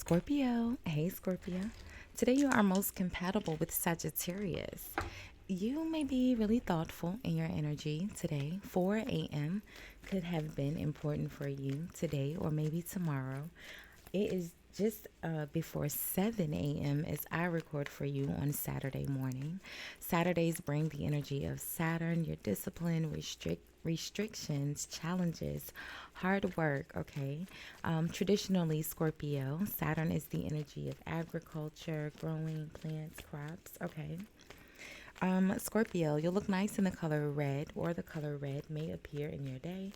Scorpio. Hey, Scorpio. Today you are most compatible with Sagittarius. You may be really thoughtful in your energy today. 4 a.m. could have been important for you today or maybe tomorrow. It is just before 7 a.m. as I record for you on Saturday morning. Saturdays bring the energy of Saturn, your discipline, restrictions, challenges, hard work, okay? Traditionally, Scorpio, Saturn is the energy of agriculture, growing plants, crops, okay? Scorpio, you'll look nice in the color red, or the color red may appear in your day.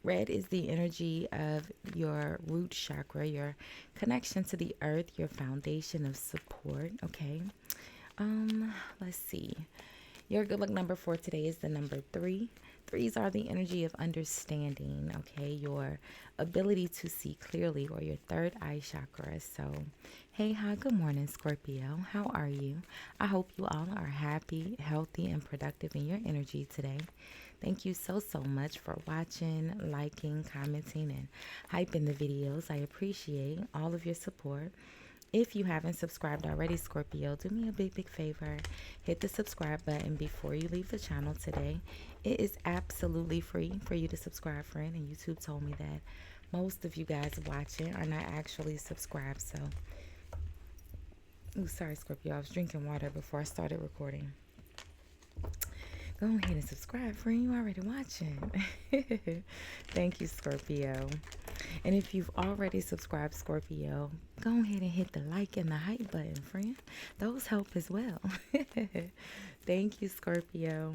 Red is the energy of your root chakra, your connection to the earth, your foundation of support. Okay. Let's see. Your good luck number for today is the number 3. Threes are the energy of understanding, okay? Your ability to see clearly, or your third eye chakra. So, hey, hi, good morning, Scorpio. How are you? I hope you all are happy, healthy, and productive in your energy today. Thank you so much for watching, liking, commenting, and hyping the videos. I appreciate all of your support. If you haven't subscribed already, Scorpio, do me a big favor. Hit the subscribe button before you leave the channel today. It is absolutely free for you to subscribe, friend. And YouTube told me that most of you guys watching are not actually subscribed. So, ooh, sorry, Scorpio. I was drinking water before I started recording. Go ahead and subscribe, friend. You already watching. Thank you, Scorpio. And if you've already subscribed, Scorpio, go ahead and hit the like and the hype button, friend. Those help as well. Thank you, Scorpio.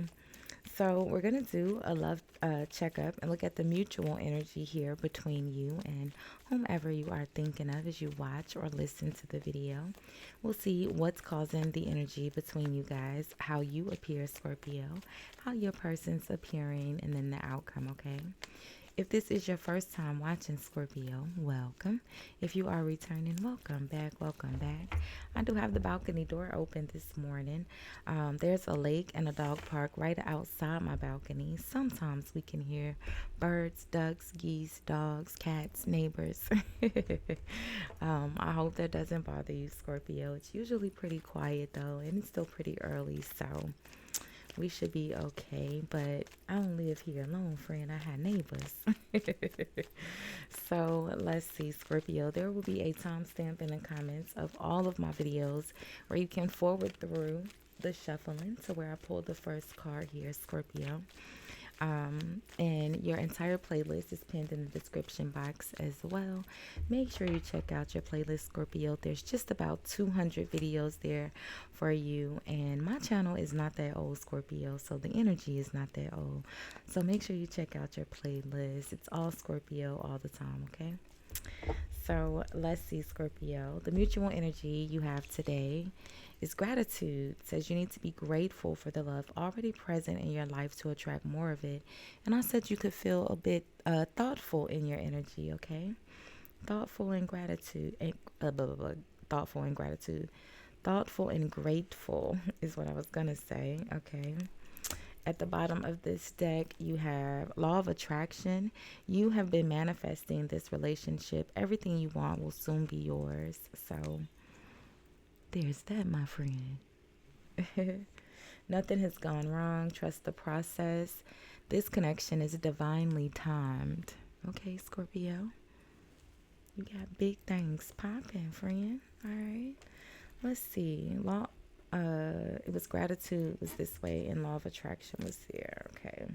So we're going to do a love checkup and look at the mutual energy here between you and whomever you are thinking of as you watch or listen to the video. We'll see what's causing the energy between you guys, how you appear, Scorpio, how your person's appearing, and then the outcome, okay? If this is your first time watching, Scorpio, welcome. If you are returning, welcome back, welcome back. I do have the balcony door open this morning. There's a lake and a dog park right outside my balcony. Sometimes we can hear birds, ducks, geese, dogs, cats, neighbors. I hope that doesn't bother you, Scorpio. It's usually pretty quiet though, and it's still pretty early, so we should be okay. But I don't live here alone, friend. I have neighbors. So let's see, Scorpio. There will be a timestamp in the comments of all of my videos where you can forward through the shuffling to where I pulled the first card here, Scorpio. And your entire playlist is pinned in the description box as well. Make sure you check out your playlist, Scorpio. There's just about 200 videos there for you. And my channel is not that old, Scorpio, so the energy is not that old. So make sure you check out your playlist. It's all Scorpio all the time, okay? So let's see, Scorpio. The mutual energy you have today is gratitude. It says you need to be grateful for the love already present in your life to attract more of it. And I said you could feel a bit thoughtful in your energy, okay? Thoughtful and gratitude. Thoughtful and gratitude. Thoughtful and grateful is what I was going to say, okay? At the bottom of this deck, you have Law of Attraction. You have been manifesting this relationship. Everything you want will soon be yours. So there's that, my friend. Nothing has gone wrong. Trust the process. This connection is divinely timed. Okay, Scorpio? You got big things popping, friend. All right. Let's see. It was gratitude was this way, and Law of Attraction was here. Okay.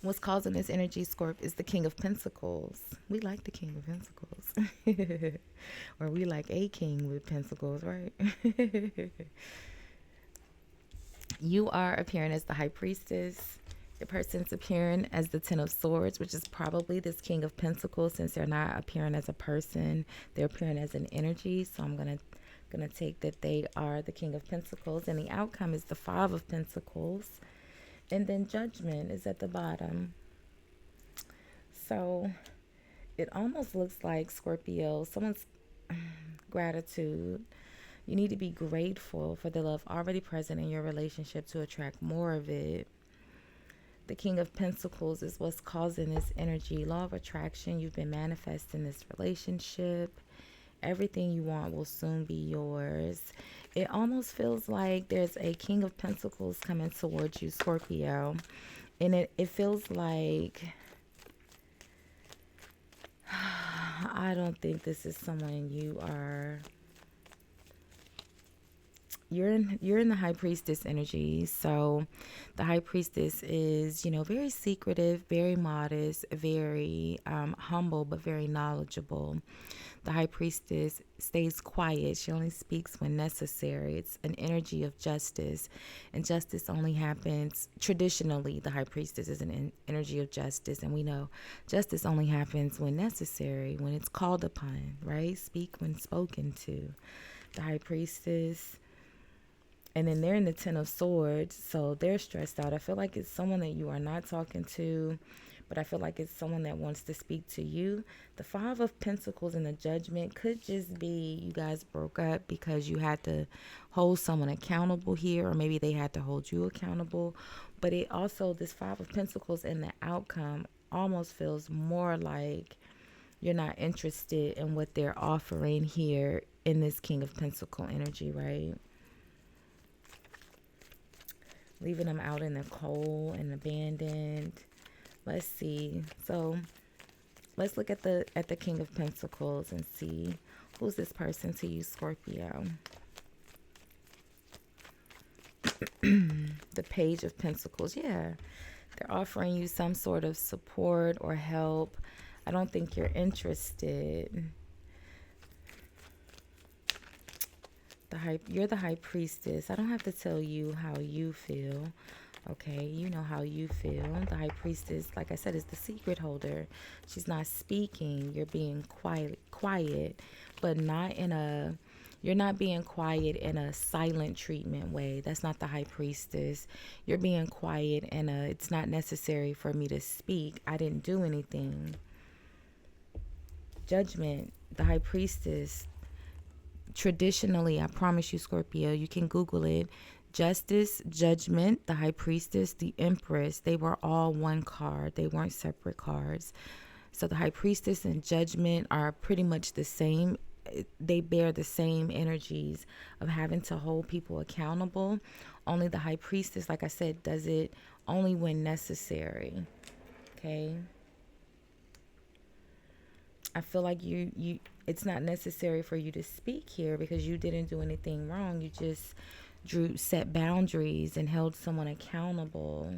What's causing this energy, Scorp, is the King of Pentacles. We like the King of Pentacles. Or we like a king with pentacles, right? You are appearing as the High Priestess. Your person's appearing as the Ten of Swords, which is probably this King of Pentacles, since they're not appearing as a person. They're appearing as an energy. So I'm gonna take that they are the King of Pentacles, and the outcome is the Five of Pentacles. And then Judgment is at the bottom. So it almost looks like, Scorpio, someone's gratitude. You need to be grateful for the love already present in your relationship to attract more of it. The King of Pentacles is what's causing this energy. Law of attraction. You've been manifesting this relationship. Everything you want will soon be yours. It almost feels like there's a King of Pentacles coming towards you, Scorpio. And it feels like, I don't think this is someone you're in the High Priestess energy. So the High Priestess is, very secretive, very modest, very humble, but very knowledgeable. The High Priestess stays quiet. She only speaks when necessary. It's an energy of justice, and justice only happens traditionally. The High Priestess is an energy of justice, and we know justice only happens when necessary, when it's called upon, right? Speak when spoken to. The High Priestess. And then they're in the Ten of Swords, so they're stressed out. I feel like it's someone that you are not talking to, but I feel like it's someone that wants to speak to you. The Five of Pentacles and the Judgment could just be you guys broke up because you had to hold someone accountable here, or maybe they had to hold you accountable. But it also, this Five of Pentacles and the outcome almost feels more like you're not interested in what they're offering here in this King of Pentacle energy, right? Leaving them out in the cold and abandoned. Let's see. So let's look at the King of Pentacles and see who's this person to you, Scorpio. The Page of Pentacles. Yeah. They're offering you some sort of support or help. I don't think you're interested. You're the High Priestess. I don't have to tell you how you feel. Okay, you know how you feel. The High Priestess, like I said, is the secret holder. She's not speaking. You're being quiet, but you're not being quiet in a silent treatment way. That's not the High Priestess. You're being quiet and it's not necessary for me to speak. I didn't do anything. Judgment, the High Priestess. Traditionally, I promise you, Scorpio, you can Google it. Justice, Judgment, the High Priestess, the Empress, they were all one card. They weren't separate cards. So the High Priestess and Judgment are pretty much the same. They bear the same energies of having to hold people accountable. Only the High Priestess, like I said, does it only when necessary. Okay? I feel like it's not necessary for you to speak here because you didn't do anything wrong. You just set boundaries and held someone accountable.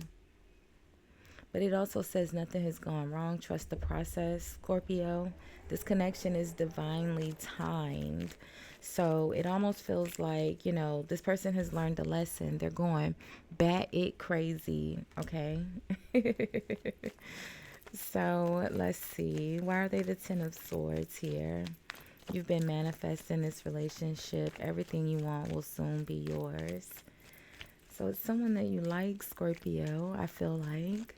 But it also says nothing has gone wrong. Trust the process, Scorpio. This connection is divinely timed. So it almost feels like, this person has learned a lesson. They're going bat-it crazy, okay? So let's see. Why are they the Ten of Swords here? You've been manifesting this relationship. Everything you want will soon be yours. So it's someone that you like, Scorpio, I feel like.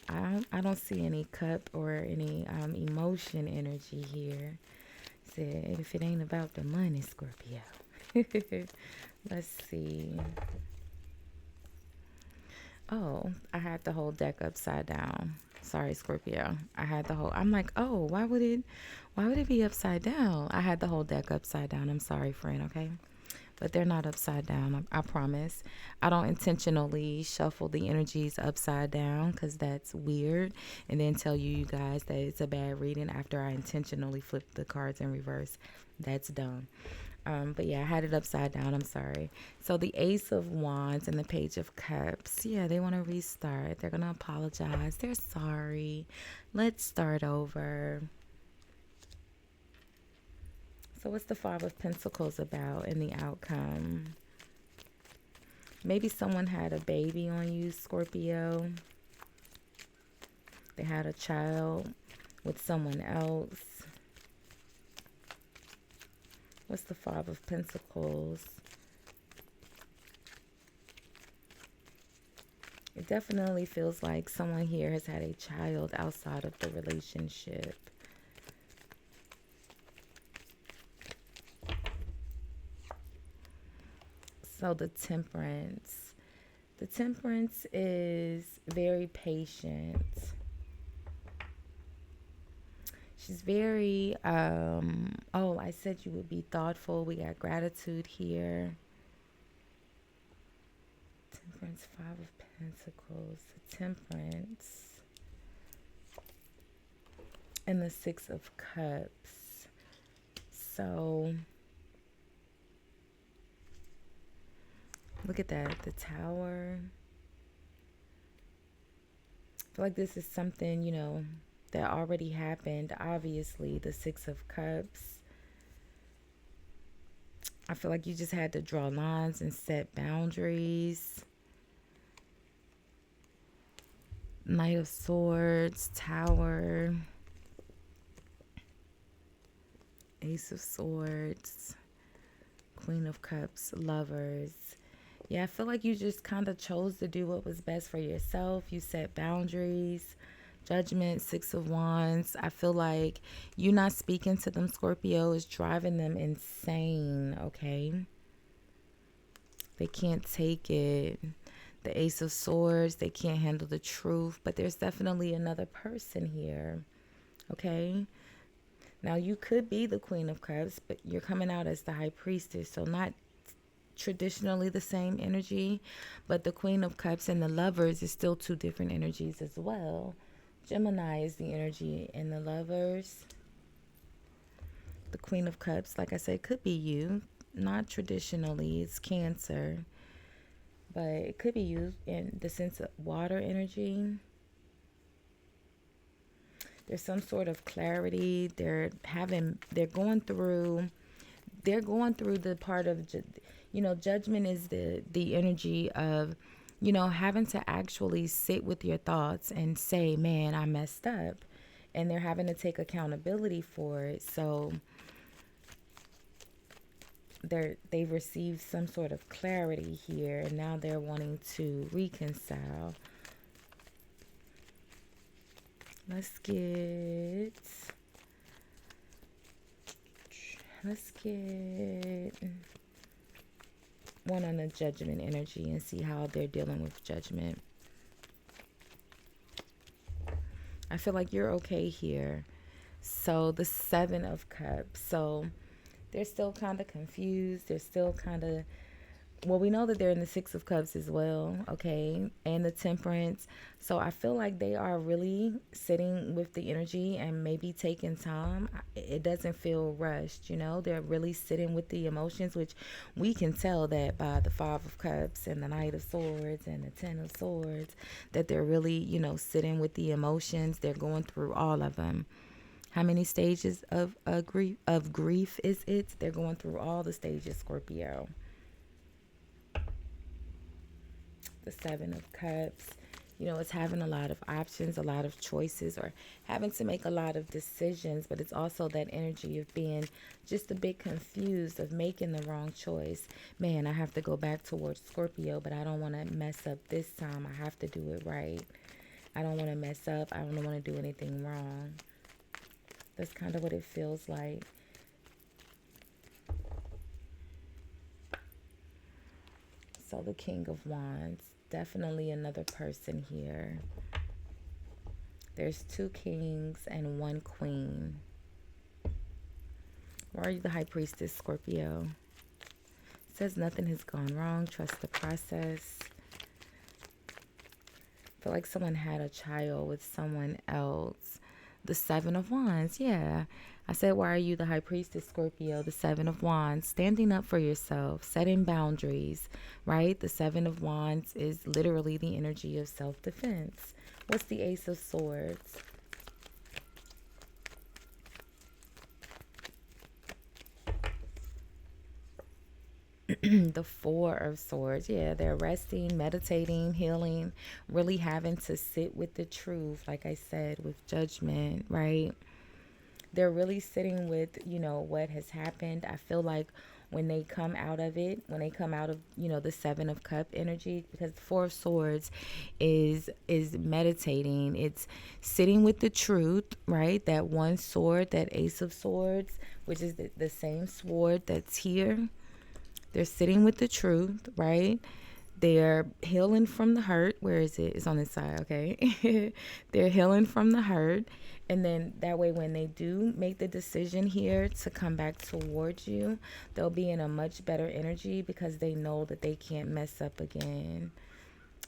I don't see any cup or any emotion energy here. Said, if it ain't about the money, Scorpio. Let's see. Oh, I had the whole deck upside down. Sorry, Scorpio. I'm like, oh, why would it be upside down? I had the whole deck upside down. I'm sorry, friend, okay? But they're not upside down, I promise. I don't intentionally shuffle the energies upside down because that's weird. And then tell you guys that it's a bad reading after I intentionally flip the cards in reverse. That's dumb. But yeah, I had it upside down. I'm sorry. So the Ace of Wands and the Page of Cups. Yeah, they want to restart. They're going to apologize. They're sorry. Let's start over. So what's the Five of Pentacles about in the outcome? Maybe someone had a baby on you, Scorpio. They had a child with someone else. What's the Five of Pentacles? It definitely feels like someone here has had a child outside of the relationship. So the Temperance. The Temperance is very patient. She's very, oh, I said you would be thoughtful. We got gratitude here. Temperance, Five of Pentacles, the Temperance, and the Six of Cups. So, look at that, the Tower. I feel like this is something, you know, that already happened. Obviously, the Six of Cups. I feel like you just had to draw lines and set boundaries. Knight of Swords, Tower, Ace of Swords, Queen of Cups, Lovers. Yeah, I feel like you just kind of chose to do what was best for yourself. You set boundaries. Judgment, Six of Wands. I feel like you not speaking to them, Scorpio, is driving them insane, okay? They can't take it. The Ace of Swords, they can't handle the truth, but there's definitely another person here, okay? Now, you could be the Queen of Cups, but you're coming out as the High Priestess, so not traditionally the same energy, but the Queen of Cups and the Lovers is still two different energies as well. Gemini is the energy in the Lovers. The Queen of Cups, like I said, could be you. Not traditionally, it's Cancer. But it could be you in the sense of water energy. There's some sort of clarity. They're going through the part of, you know, judgment is the energy of, you know, having to actually sit with your thoughts and say, man, I messed up. And they're having to take accountability for it. So they've received some sort of clarity here. And now they're wanting to reconcile. Let's get one on the judgment energy and see how they're dealing with judgment. I feel like you're okay here. So the Seven of Cups. So they're still kind of confused. They're still kind of, well, we know that they're in the Six of Cups as well, okay, and the Temperance. So I feel like they are really sitting with the energy and maybe taking time. It doesn't feel rushed, you know. They're really sitting with the emotions, which we can tell that by the Five of Cups and the Knight of Swords and the Ten of Swords, that they're really, you know, sitting with the emotions. They're going through all of them. How many stages of grief is it? They're going through all the stages, Scorpio. The Seven of Cups, you know, it's having a lot of options, a lot of choices, or having to make a lot of decisions, but it's also that energy of being just a bit confused, of making the wrong choice. Man, I have to go back towards Scorpio, but I don't want to mess up this time. I have to do it right. I don't want to mess up. I don't want to do anything wrong. That's kind of what it feels like. So the King of Wands, definitely another person here. There's two kings and one queen. Why are you the High Priestess, Scorpio? It says nothing has gone wrong. Trust the process. I feel like someone had a child with someone else. The Seven of Wands, yeah. I said, why are you the High Priestess, Scorpio? The Seven of Wands, standing up for yourself, setting boundaries, right? The Seven of Wands is literally the energy of self-defense. What's the Ace of Swords? The Four of Swords. Yeah, they're resting, meditating, healing, really having to sit with the truth, like I said, with judgment, right? They're really sitting with, you know, what has happened. I feel like when they come out of it, when they come out of, you know, the Seven of Cup energy, because the Four of Swords is meditating. It's sitting with the truth, right? That one sword, that Ace of Swords, which is the same sword that's here. They're sitting with the truth, right? They're healing from the hurt. Where is it? It's on this side, okay? They're healing from the hurt. And then that way, when they do make the decision here to come back towards you, they'll be in a much better energy because they know that they can't mess up again.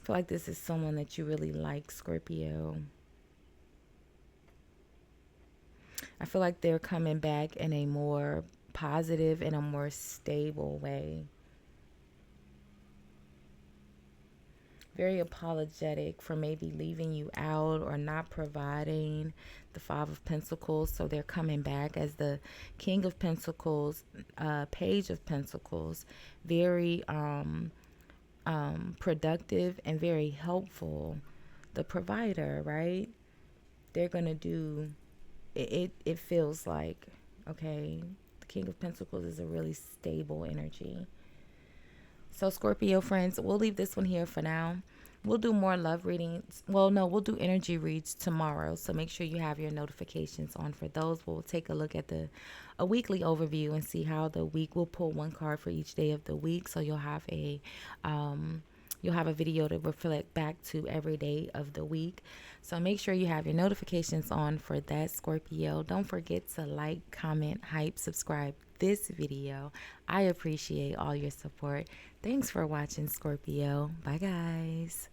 I feel like this is someone that you really like, Scorpio. I feel like they're coming back in a more positive and a more stable way. Very apologetic for maybe leaving you out or not providing. The Five of Pentacles, so they're coming back as the King of Pentacles, Page of Pentacles. Very productive and very helpful. The provider, right? They're gonna do it. It feels like, okay, the King of Pentacles is a really stable energy. So Scorpio friends, we'll leave this one here for now. We'll do more love readings. Well, no, we'll do energy reads tomorrow. So make sure you have your notifications on for those. We'll take a look at a weekly overview and see how the week. We'll pull one card for each day of the week. So you'll have a video to reflect back to every day of the week. So make sure you have your notifications on for that, Scorpio. Don't forget to like, comment, hype, subscribe this video. I appreciate all your support. Thanks for watching, Scorpio. Bye, guys.